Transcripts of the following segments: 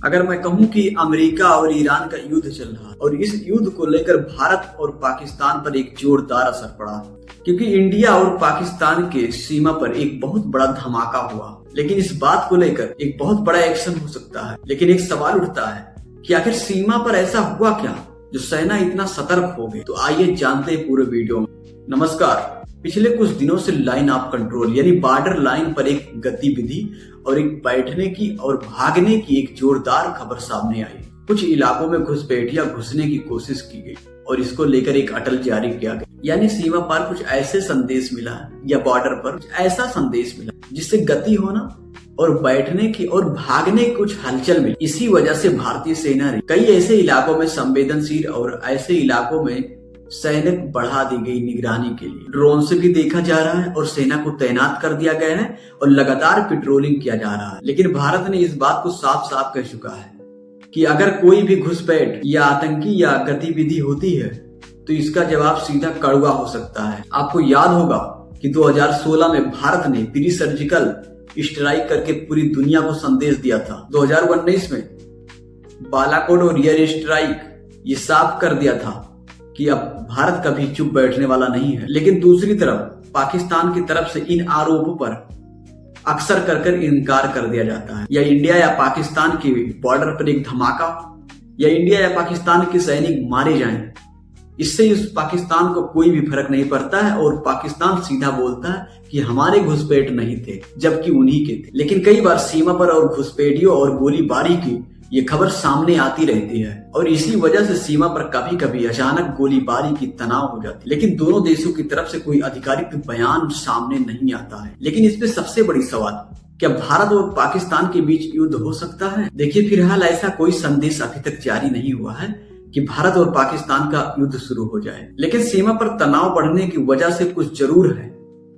अगर मैं कहूं कि अमेरिका और ईरान का युद्ध चल रहा है और इस युद्ध को लेकर भारत और पाकिस्तान पर एक जोरदार असर पड़ा, क्योंकि इंडिया और पाकिस्तान के सीमा पर एक बहुत बड़ा धमाका हुआ। लेकिन इस बात को लेकर एक बहुत बड़ा एक्शन हो सकता है, लेकिन एक सवाल उठता है कि आखिर सीमा पर ऐसा हुआ क्या जो सेना इतना सतर्क हो गई। तो आइए जानते हैं पूरे वीडियो में। नमस्कार। पिछले कुछ दिनों से लाइन ऑफ कंट्रोल यानी बॉर्डर लाइन पर एक गतिविधि और एक बैठने की और भागने की एक जोरदार खबर सामने आई। कुछ इलाकों में घुसपैठिया घुसने की कोशिश की गई और इसको लेकर एक अटल जारी किया गया, यानी सीमा पर कुछ ऐसे संदेश मिला या बॉर्डर पर कुछ ऐसा संदेश मिला जिससे गति होना और बैठने की और भागने की कुछ हलचल मिली। इसी वजह से भारतीय सेना ने कई ऐसे इलाकों में संवेदनशील और ऐसे इलाकों में सैनिक बढ़ा दी गई निगरानी के लिए। ड्रोन से भी देखा जा रहा है और सेना को तैनात कर दिया गया है और लगातार पेट्रोलिंग किया जा रहा है। लेकिन भारत ने इस बात को साफ साफ कह चुका है कि अगर कोई भी घुसपैठ या आतंकी या गतिविधि होती है तो इसका जवाब सीधा कड़वा हो सकता है। आपको याद होगा कि 2016 में भारत ने प्री सर्जिकल स्ट्राइक करके पूरी दुनिया को संदेश दिया था। 2019 में बालाकोट और एयर स्ट्राइक ये साफ कर दिया था कि अब भारत कभी चुप बैठने वाला नहीं है। लेकिन दूसरी तरफ पाकिस्तान की तरफ से इन आरोपों पर अक्सर कर इनकार कर दिया जाता है। या इंडिया या पाकिस्तान के बॉर्डर पर एक धमाका या इंडिया या पाकिस्तान के सैनिक मारे जाएं, इससे इस पाकिस्तान को कोई भी फर्क नहीं पड़ता है और पाकिस्तान सीधा बोलता है कि हमारे घुसपैठ नहीं थे, जबकि उन्हीं के थे। लेकिन कई बार सीमा पर और घुसपैठियों और गोलीबारी की ये खबर सामने आती रहती है और इसी वजह से सीमा पर कभी कभी अचानक गोलीबारी की तनाव हो जाती है। लेकिन दोनों देशों की तरफ से कोई आधिकारिक बयान सामने नहीं आता है। लेकिन इसमें सबसे बड़ी सवाल, क्या भारत और पाकिस्तान के बीच युद्ध हो सकता है? देखिए, फिलहाल ऐसा कोई संदेश अभी तक जारी नहीं हुआ है कि भारत और पाकिस्तान का युद्ध शुरू हो जाए। लेकिन सीमा पर तनाव बढ़ने की वजह से कुछ जरूर है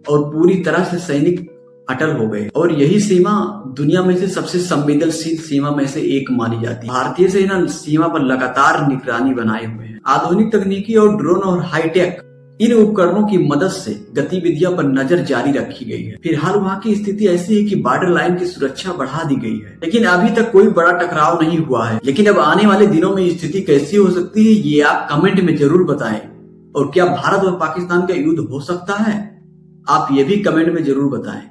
और पूरी तरह से सैनिक अटल हो गए और यही सीमा दुनिया में से सबसे संवेदनशील सीमा में से एक मानी जाती है। भारतीय सेना सीमा पर लगातार निगरानी बनाए हुए है। आधुनिक तकनीकी और ड्रोन और हाईटेक इन उपकरणों की मदद से गतिविधियों पर नजर जारी रखी गई है। फिलहाल वहाँ की स्थिति ऐसी है कि बॉर्डर लाइन की सुरक्षा बढ़ा दी गई है, लेकिन अभी तक कोई बड़ा टकराव नहीं हुआ है। लेकिन अब आने वाले दिनों में स्थिति कैसी हो सकती है ये आप कमेंट में जरूर बताएं। और क्या भारत और पाकिस्तान का युद्ध हो सकता है, आप ये भी कमेंट में जरूर बताएं।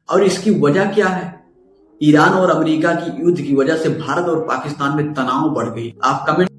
और इसकी वजह क्या है? ईरान और अमेरिका की युद्ध की वजह से भारत और पाकिस्तान में तनाव बढ़ गई। आप कमेंट